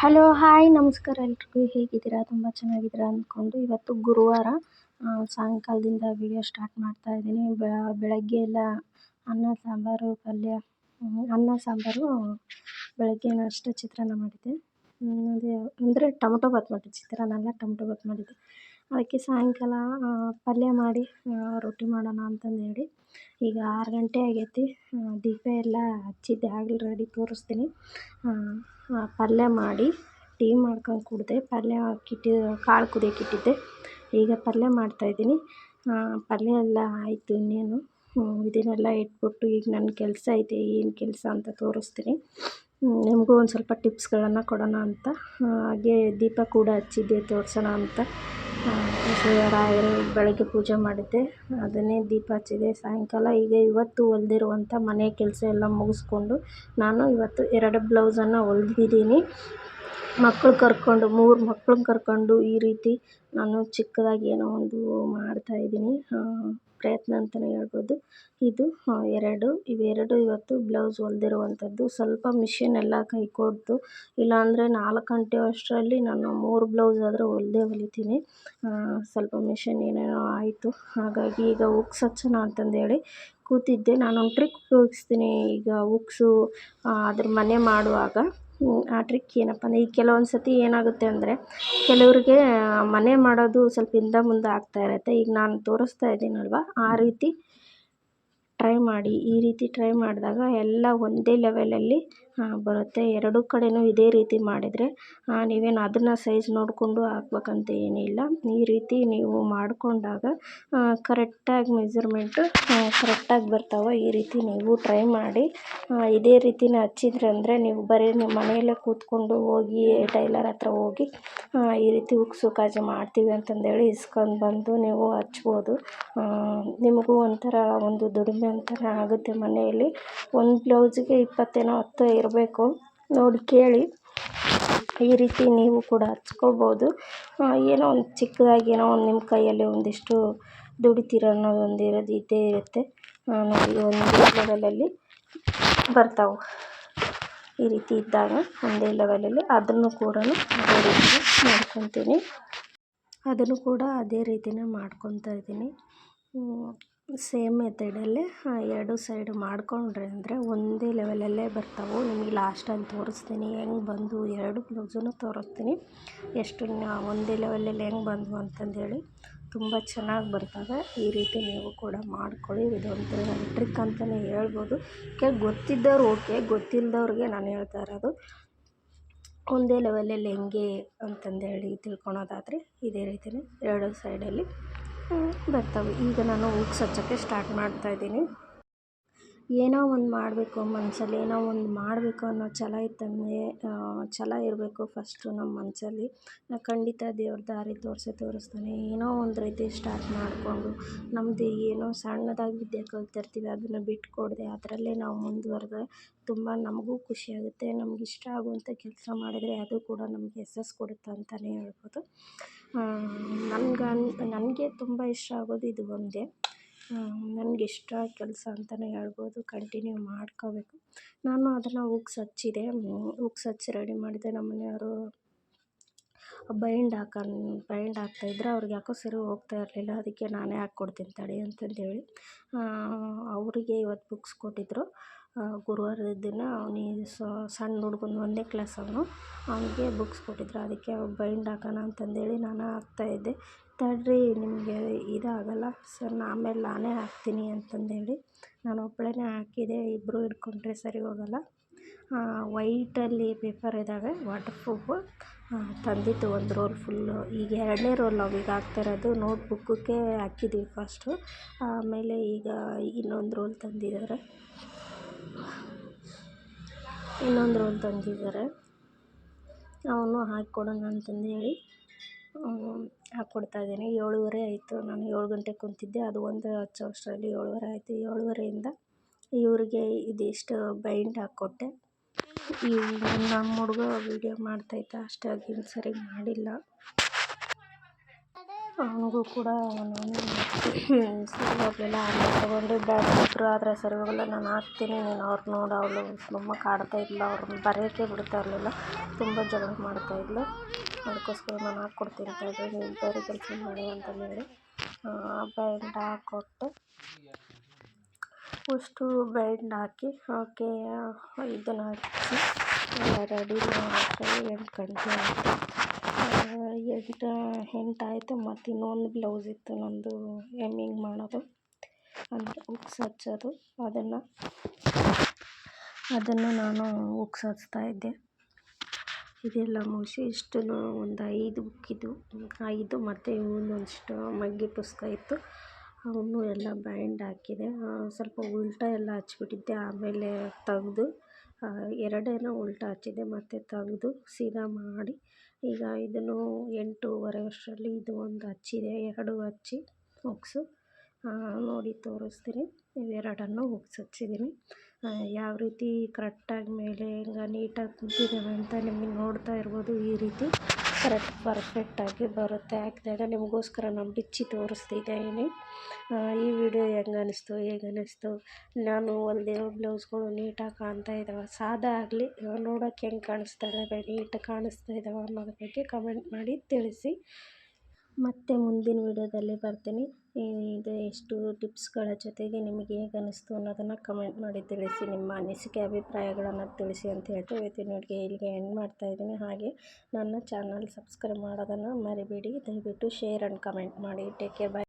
Hello hi ನಮಸ್ಕಾರ ಎಲ್ರಿಗೂ ಹೇಗಿದ್ದೀರಾ? ತುಂಬ ಚೆನ್ನಾಗಿದ್ದೀರಾ ಅಂದ್ಕೊಂಡು ಇವತ್ತು ಗುರುವಾರ ಸಾಯಂಕಾಲದಿಂದ ವಿಡಿಯೋ ಸ್ಟಾರ್ಟ್ ಮಾಡ್ತಾ ಇದ್ದೀನಿ. ಬೆಳಗ್ಗೆ ಎಲ್ಲ ಅನ್ನ ಸಾಂಬಾರು ಪಲ್ಯ ಅನ್ನ ಸಾಂಬಾರು ಬೆಳಗ್ಗೆ ನಾಷ್ಟ ಚಿತ್ರಾನ್ನ ಮಾಡಿದ್ದೆ. ಅದೇ ಅಂದರೆ ಟೊಮೊಟೊ ಬಾತ್ ಮಾಡಿದ್ದೆ, ಚಿತ್ರಾನ್ನ ಅಲ್ಲ ಟೊಮೊಟೊ ಬಾತ್ ಮಾಡಿದ್ದೆ. ಅದಕ್ಕೆ ಸಾಯಂಕಾಲ ಪಲ್ಯ ಮಾಡಿ ರೊಟ್ಟಿ ಮಾಡೋಣ ಅಂತಂದು ಹೇಳಿ ಈಗ 6 ಗಂಟೆ ಆಗೈತಿ. ದೀಪ ಎಲ್ಲ ಹಚ್ಚಿದ್ದೆ, ಆಲ್ರೆಡಿ ತೋರಿಸ್ತೀನಿ. ಪಲ್ಯ ಮಾಡಿ ಟೀ ಮಾಡ್ಕೊಂಡು ಕುಡಿದೆ. ಪಲ್ಯ ಕಾಳು ಕುದಿಯೋಕೆ ಇಟ್ಟಿದ್ದೆ, ಈಗ ಪಲ್ಯ ಮಾಡ್ತಾಯಿದ್ದೀನಿ. ಪಲ್ಯ ಎಲ್ಲ ಆಯಿತು. ಇನ್ನೇನು ಇದನ್ನೆಲ್ಲ ಇಟ್ಬಿಟ್ಟು ಈಗ ನನ್ನ ಕೆಲಸ ಐತೆ. ಏನು ಕೆಲಸ ಅಂತ ತೋರಿಸ್ತೀನಿ. ನಿಮಗೂ ಒಂದು ಸ್ವಲ್ಪ ಟಿಪ್ಸ್ಗಳನ್ನು ಕೊಡೋಣ ಅಂತ, ಹಾಗೆ ದೀಪ ಕೂಡ ಹಚ್ಚಿದ್ದೆ ತೋರಿಸೋಣ ಅಂತ. ರಾಯರು ಬೆಳಗ್ಗೆ ಪೂಜೆ ಮಾಡಿದ್ದೆ, ಅದನ್ನೇ ದೀಪ ಹಚ್ಚಿದೆ. ಸಾಯಂಕಾಲ ಈಗ ಇವತ್ತು ಹೊಲ್ದಿರುವಂಥ ಮನೆ ಕೆಲಸ ಎಲ್ಲ ಮುಗಿಸ್ಕೊಂಡು ನಾನು ಇವತ್ತು 2 ಬ್ಲೌಸನ್ನು ಹೊಲ್ದಿದ್ದೀನಿ. ಮಕ್ಕಳು ಕರ್ಕೊಂಡು 3 ಮಕ್ಕಳನ್ನ ಕರ್ಕೊಂಡು ಈ ರೀತಿ ನಾನು ಚಿಕ್ಕದಾಗಿ ಏನೋ ಒಂದು ಮಾಡ್ತಾಯಿದ್ದೀನಿ. ಪ್ರಯತ್ನ ಅಂತಲೇ ಹೇಳ್ಬೋದು. ಇವೆರಡು ಇವತ್ತು ಬ್ಲೌಸ್ ಹೊಲ್ದಿರುವಂಥದ್ದು. ಸ್ವಲ್ಪ ಮಿಷಿನ್ ಎಲ್ಲ ಕೈ ಕೊಡ್ತು, ಇಲ್ಲಾಂದರೆ 4 ಗಂಟೆ ಅಷ್ಟರಲ್ಲಿ ನಾನು 3 ಬ್ಲೌಸ್ ಆದರೂ ಹೊಲಿತೀನಿ. ಸ್ವಲ್ಪ ಮಿಷಿನ್ ಏನೇನೋ ಆಯಿತು, ಹಾಗಾಗಿ ಈಗ ಉಕ್ಸ್ ಹಚ್ಚೋಣ ಅಂತಂದೇಳಿ ಕೂತಿದ್ದೆ. ನಾನೊಂದು ಟ್ರಿಕ್ ಉಪಯೋಗಿಸ್ತೀನಿ ಈಗ ಉಕ್ಸು ಅದ್ರ ಮನೆ ಮಾಡುವಾಗ. ಆ ಟ್ರಿಕ್ ಏನಪ್ಪ ಅಂದರೆ, ಈಗ ಕೆಲವೊಂದು ಸತಿ ಏನಾಗುತ್ತೆ ಅಂದರೆ ಕೆಲವ್ರಿಗೆ ಮನೆ ಮಾಡೋದು ಸ್ವಲ್ಪ ಹಿಂದೆ ಮುಂದೆ ಆಗ್ತಾ ಇರುತ್ತೆ. ಈಗ ನಾನು ತೋರಿಸ್ತಾ ಇದ್ದೀನಲ್ವ, ಆ ರೀತಿ ಟ್ರೈ ಮಾಡಿ. ಈ ರೀತಿ ಟ್ರೈ ಮಾಡಿದಾಗ ಎಲ್ಲ ಒಂದೇ ಲೆವೆಲಲ್ಲಿ ಬರುತ್ತೆ. ಎರಡೂ ಕಡೆಯೂ ಇದೇ ರೀತಿ ಮಾಡಿದರೆ ನೀವೇನು ಅದನ್ನು ಸೈಜ್ ನೋಡಿಕೊಂಡು ಹಾಕ್ಬೇಕಂತ ಏನಿಲ್ಲ. ಈ ರೀತಿ ನೀವು ಮಾಡಿಕೊಂಡಾಗ ಕರೆಕ್ಟಾಗಿ ಮೆಜರ್ಮೆಂಟು ಕರೆಕ್ಟಾಗಿ ಬರ್ತಾವೆ. ಈ ರೀತಿ ನೀವು ಟ್ರೈ ಮಾಡಿ. ಇದೇ ರೀತಿನೇ ಹಚ್ಚಿದ್ರೆ ಅಂದರೆ ನೀವು ಬರೀ ನಿಮ್ಮ ಮನೆಯಲ್ಲೇ ಕೂತ್ಕೊಂಡು ಹೋಗಿ ಟೈಲರ್ ಹತ್ರ ಹೋಗಿ ಈ ರೀತಿ ಉಕ್ಸು ಕಾಜಿ ಮಾಡ್ತೀವಿ ಅಂತಂದೇಳಿ ಇಸ್ಕೊಂಡು ಬಂದು ನೀವು ಹಚ್ಬೋದು. ನಿಮಗೂ ಒಂಥರ ಒಂದು ದುಡಿಮೆ ಅಂತಲೇ ಆಗುತ್ತೆ. ಮನೆಯಲ್ಲಿ ಒಂದು ಬ್ಲೌಸಿಗೆ 20 30 ಇರಬೇಕು, ನೋಡಿ ಕೇಳಿ. ಈ ರೀತಿ ನೀವು ಕೂಡ ಹಚ್ಕೋಬೋದು. ಏನೋ ಒಂದು ಚಿಕ್ಕದಾಗಿ ಏನೋ ಒಂದು ನಿಮ್ಮ ಕೈಯಲ್ಲಿ ಒಂದಿಷ್ಟು ದುಡಿತೀರ ಅನ್ನೋದೊಂದು ಇದ್ದೇ ಇರುತ್ತೆ. ನೋಡಿ ಒಂದೇ ಲೆವೆಲಲ್ಲಿ ಬರ್ತಾವೆ. ಈ ರೀತಿ ಇದ್ದಾಗ ಒಂದೇ ಲೆವೆಲಲ್ಲಿ ಅದನ್ನು ಕೂಡ ಅದೇ ರೀತಿ ಮಾಡ್ಕೊತೀನಿ. ಅದನ್ನು ಕೂಡ ಅದೇ ರೀತಿನೇ ಮಾಡ್ಕೊತಾ ಇದ್ದೀನಿ. ಸೇಮ್ ಮೆಥಡಲ್ಲೇ 2 ಸೈಡ್ ಮಾಡಿಕೊಂಡ್ರೆ ಅಂದರೆ ಒಂದೇ ಲೆವೆಲಲ್ಲೇ ಬರ್ತಾವೆ. ನಿಮಗೆ ಲಾಸ್ಟಲ್ಲಿ ತೋರಿಸ್ತೀನಿ ಹೆಂಗೆ ಬಂದು 2 ಬ್ಲೌಸನ್ನು ತೋರಿಸ್ತೀನಿ, ಎಷ್ಟು ಒಂದೇ ಲೆವೆಲಲ್ಲಿ ಹೆಂಗೆ ಬಂದವು ಅಂತಂದೇಳಿ. ತುಂಬ ಚೆನ್ನಾಗಿ ಬರ್ತವೆ. ಈ ರೀತಿ ನೀವು ಕೂಡ ಮಾಡ್ಕೊಳ್ಳಿ. ಇದೊಂದು ಟ್ರಿಕ್ ಅಂತಲೇ ಹೇಳ್ಬೋದು. ಗೊತ್ತಿದ್ದವ್ರು ಓಕೆ, ಗೊತ್ತಿಲ್ಲದವ್ರಿಗೆ ನಾನು ಹೇಳ್ತಾ ಇರೋದು ಒಂದೇ ಲೆವೆಲಲ್ಲಿ ಹೆಂಗೆ ಅಂತಂದೇಳಿ ತಿಳ್ಕೊಳೋದಾದರೆ ಇದೇ ರೀತಿಯೇ 2 ಸೈಡಲ್ಲಿ ಬರ್ತವೆ. ಈಗ ನಾನು ಉಕ್ಸ್ ಹಚ್ಚೋಕ್ಕೆ ಸ್ಟಾರ್ಟ್ ಮಾಡ್ತಾಯಿದ್ದೀನಿ. ಏನೋ ಒಂದು ಮಾಡಬೇಕು ಮನಸ್ಸಲ್ಲಿ, ಏನೋ ಒಂದು ಮಾಡಬೇಕು ಅನ್ನೋ ಛಲ ಇರಬೇಕು ಫಸ್ಟು ನಮ್ಮ ಮನಸ್ಸಲ್ಲಿ. ಖಂಡಿತ ದೇವ್ರ ದಾರಿ ತೋರಿಸ್ತಾನೆ. ಏನೋ ಒಂದು ರೀತಿ ಸ್ಟಾರ್ಟ್ ಮಾಡಿಕೊಂಡು ನಮ್ಮದು ಏನೋ ಸಣ್ಣದಾಗಿ ವಿದ್ಯೆ ಕಲ್ತಿರ್ತೀವಿ, ಅದನ್ನು ಬಿಟ್ಕೊಡದೆ ಅದರಲ್ಲೇ ನಾವು ಮುಂದುವರೆದ್ರೆ ತುಂಬ ನಮಗೂ ಖುಷಿಯಾಗುತ್ತೆ. ನಮ್ಗೆ ಇಷ್ಟ ಆಗುವಂಥ ಕೆಲಸ ಮಾಡಿದರೆ ಅದು ಕೂಡ ನಮಗೆ ಯಶಸ್ಸು ಕೊಡುತ್ತೆ ಅಂತಲೇ ಹೇಳ್ಬೋದು. ನನಗೆ ತುಂಬ ಇಷ್ಟ ಆಗೋದು ಇದು ಒಂದೇ. ನನಗಿಷ್ಟ ಕೆಲಸ ಅಂತಲೇ ಹೇಳ್ಬೋದು. ಕಂಟಿನ್ಯೂ ಮಾಡ್ಕೋಬೇಕು. ನಾನು ಅದನ್ನು ಉಕ್ಸ್ ಹಚ್ಚಿ ರೆಡಿ ಮಾಡಿದೆ. ನಮ್ಮ ಮನೆಯವರು ಬೈಂಡ್ ಹಾಕ್ತಾಯಿದ್ರು. ಅವ್ರಿಗೆ ಯಾಕೋ ಸರಿ ಹೋಗ್ತಾ ಇರಲಿಲ್ಲ. ಅದಕ್ಕೆ ನಾನೇ ಹಾಕ್ಕೊಡ್ತೀನಿ ತಡಿ ಅಂತಂದೇಳಿ ಅವರಿಗೆ ಇವತ್ತು ಬುಕ್ಸ್ ಕೊಟ್ಟಿದ್ದರು. ಗುರುವಾರದ ದಿನ ಅವನಿಗೆ ಸಣ್ಣ ಹುಡ್ಗನ 1ನೇ ಕ್ಲಾಸ್ ಅವನಿಗೆ ಬುಕ್ಸ್ ಕೊಟ್ಟಿದ್ರು. ಅದಕ್ಕೆ ಬೈಂಡ್ ಹಾಕೋಣ ಅಂತಂದೇಳಿ ನಾನು ಹಾಕ್ತಾಯಿದ್ದೆ. ತಡ್ರಿ ನಿಮಗೆ ಇದಾಗಲ್ಲ ಸರ್, ಆಮೇಲೆ ನಾನೇ ಹಾಕ್ತೀನಿ ಅಂತಂದೇಳಿ ನಾನು ಒಬ್ಬಳೇ ಹಾಕಿದೆ. ಇಬ್ಬರು ಹಿಡ್ಕೊಂಡ್ರೆ ಸರಿ ಹೋಗಲ್ಲ. ವೈಟಲ್ಲಿ ಪೇಪರ್ ಇದ್ದಾವೆ ವಾಟರ್ ಪ್ರೂಫು ತಂದಿತ್ತು 1 ರೋಲ್ ಫುಲ್ಲು. ಈಗ 2ನೇ ರೋಲ್ ನಾವೀಗ ಹಾಕ್ತಾಯಿರೋದು. ನೋಟ್ಬುಕ್ಕಿಗೆ ಹಾಕಿದ್ವಿ ಫಸ್ಟು, ಆಮೇಲೆ ಈಗ ಇನ್ನೊಂದು ರೋಲ್ ತಂದಿದ್ದಾರೆ. ಅವನು ಹಾಕ್ಕೊಡೋಣ ಅಂತಂದೇಳಿ ಹಾಕ್ಕೊಡ್ತಾಯಿದ್ದೀನಿ. 7:30 ಆಯಿತು. ನಾನು 7 ಗಂಟೆಗೆ ಕುಂತಿದ್ದೆ, ಅದು 1 ಹಚ್ಚೋ ಅಷ್ಟರಲ್ಲಿ 7:30 ಆಯಿತು. 7:30ಯಿಂದ ಇವ್ರಿಗೆ ಇದಿಷ್ಟು ಬೈಂಡ್ ಹಾಕ್ಕೊಟ್ಟೆ. ನಮ್ಮ ಹುಡುಗ ವೀಡಿಯೋ ಮಾಡ್ತಾಯಿದ್ದ, ಅಷ್ಟಾಗಿ ಸರಿಯಾಗಿ ಮಾಡಿಲ್ಲ. ಅವನಿಗೂ ಕೂಡ ನಾನು ಸರಿ ಹೋಗಲಿಲ್ಲ. ಆಮೇಲೆ ತೊಗೊಂಡು ಬೇಡ ಇಬ್ಬರು ಆದರೆ ಸರಿ ಹೋಗಲ್ಲ, ನಾನು ಹಾಕ್ತೀನಿ ನೀನು ಅವ್ರು ನೋಡು. ಅವಳು ಮೊಮ್ಮಕ್ಕ ಆಡ್ತಾ ಇದ್ಲು, ಅವ್ರನ್ನ ಬರೆಯೋಕ್ಕೆ ಬಿಡ್ತಾ ಇರಲಿಲ್ಲ, ತುಂಬ ಜಗಳ ಮಾಡ್ತಾಯಿದ್ಲು. ಅದಕ್ಕೋಸ್ಕರ ನಾನು ಹಾಕ್ಕೊಡ್ತೀನಿ ಅಂತ ಹೇಳಿದೆ, ನೀವು ಬೇರೆ ಕೆಲಸ ಮಾಡಿ ಅಂತಂದೇಳಿ ಬೆಂಡ್ ಹಾಕ್ಕೊಟ್ಟೆ. ಅಷ್ಟು ಬೆಂಡ್ ಹಾಕಿ ಓಕೆ ಇದನ್ನು ಹಚ್ಚಿ ರೆಡಿ ಮಾಡೋಷ್ಟರಲ್ಲಿ 8 ಗಂಟೆ ಆಯಿತು. 8 ಆಯಿತು. ಮತ್ತು ಇನ್ನೊಂದು ಬ್ಲೌಸ್ ಇತ್ತು ನಮ್ಮದು ಹೆಮ್ಮಿಂಗ್ ಮಾಡೋದು, ಅಂದರೆ ಹುಕ್ಸ್ ಹಚ್ಚೋದು. ಅದನ್ನು ನಾನು ಹುಕ್ಸ್ ಹಚ್ತಾಯಿದ್ದೆ. ಇದೆಲ್ಲ ಮುಗಿಸಿ ಇಷ್ಟು ಒಂದು 5 ಬುಕ್ಕಿದ್ದು 5 ಮತ್ತು ಇನ್ನೊಂದಿಷ್ಟು ಮಗ್ಗಿ ಪುಸ್ತಕ ಇತ್ತು, ಅವನು ಎಲ್ಲ ಬೈಂಡ್ ಹಾಕಿದೆ. ಸ್ವಲ್ಪ ಉಲ್ಟಾ ಎಲ್ಲ ಹಚ್ಬಿಟ್ಟಿದ್ದೆ, ಆಮೇಲೆ ತೆಗ್ದು 2 ಉಲ್ಟಾ ಹಚ್ಚಿದ್ದೆ, ಮತ್ತು ತೆಗ್ದು ಸೀದಾ ಮಾಡಿ ಈಗ ಇದನ್ನು 8:30 ಅಷ್ಟರಲ್ಲಿ ಇದು ಒಂದು ಹಚ್ಚಿದೆ. 2 ಹಚ್ಚಿ ಹುಕ್ಸು ನೋಡಿ ತೋರಿಸ್ತೀನಿ. ಇವೆರಡನ್ನು ಹುಕ್ಸ್ ಹಚ್ಚಿದ್ದೀನಿ. ಯಾವ ರೀತಿ ಕರೆಕ್ಟಾಗಿ ಮೇಲೆ ಹಿಂಗೆ ನೀಟಾಗಿ ಕುಂತಿದ್ದಾವೆ ಅಂತ ನಿಮಗೆ ನೋಡ್ತಾ ಇರ್ಬೋದು. ಈ ರೀತಿ ಪರ್ಫೆಕ್ಟಾಗಿ ಬರುತ್ತೆ. ಹಾಕಿದಾಗ ನಿಮಗೋಸ್ಕರ ನಾನು ಬಿಚ್ಚಿ ತೋರಿಸ್ತಿದ್ದೀನಿ. ಈ ವಿಡಿಯೋ ಹೇಗೆ ಅನ್ನಿಸ್ತು, ನಾನು ಹೊಲ್ದಿರೋ ಬ್ಲೌಸ್ಗಳು ನೀಟಾಗಿ ಕಾಣ್ತಾ ಇದ್ದಾವೆ, ಸಾದಾ ಆಗಲಿ ನೋಡೋಕ್ಕೆ ಹೆಂಗೆ ಕಾಣಿಸ್ತಾ ಇದ್ದಾವೆ, ನೀಟಾಗಿ ಕಾಣಿಸ್ತಾ ಇದ್ದಾವೆ ಅನ್ನೋದ್ರ ಬಗ್ಗೆ ಕಮೆಂಟ್ ಮಾಡಿ ತಿಳಿಸಿ. ಮತ್ತು ಮುಂದಿನ ವಿಡಿಯೋದಲ್ಲಿ ಬರ್ತೀನಿ. ಇದು ಎಷ್ಟು ಟಿಪ್ಸ್ಗಳ ಜೊತೆಗೆ ನಿಮಗೆ ಹೇಗೆ ಅನ್ನಿಸ್ತು ಅನ್ನೋದನ್ನು ಕಮೆಂಟ್ ಮಾಡಿ ತಿಳಿಸಿ. ನಿಮ್ಮ ಅನಿಸಿಕೆ ಅಭಿಪ್ರಾಯಗಳನ್ನು ತಿಳಿಸಿ ಅಂತ ಹೇಳ್ತಾ ಇವತ್ತಿನ ವಿಡಿಯೋ ಇಲ್ಲಿಗೆ ಎಂಡ್ ಮಾಡ್ತಾಯಿದ್ದೀನಿ. ಹಾಗೆ ನನ್ನ ಚಾನಲ್ ಸಬ್ಸ್ಕ್ರೈಬ್ ಮಾಡೋದನ್ನು ಮರಿಬೇಡಿ. ದಯವಿಟ್ಟು ಶೇರ್ ಆ್ಯಂಡ್ ಕಮೆಂಟ್ ಮಾಡಿ. Take care, by.